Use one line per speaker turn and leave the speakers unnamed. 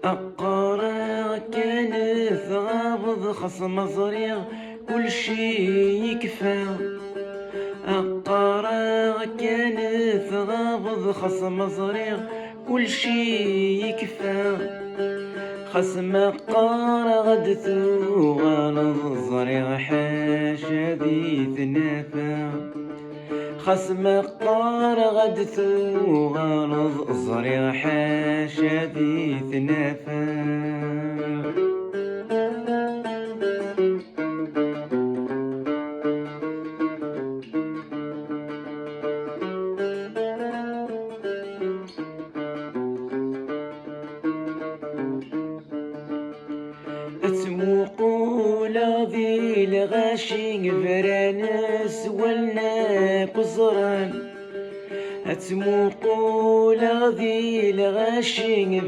أقرا كان ثغابض خصم صريغ كل شي يكفى. أقرا كان ثغابض خصم صريغ كل شي يكفى. خصم قارا غد ثوغان صريغ حاشا ذي ثنافا. خصم قارا غد ثوغان صريغ حاشا ذي ثنافا. تموقولا ذي الغاشي فرانس ولنا قصران. تموقولا ذي الغاشي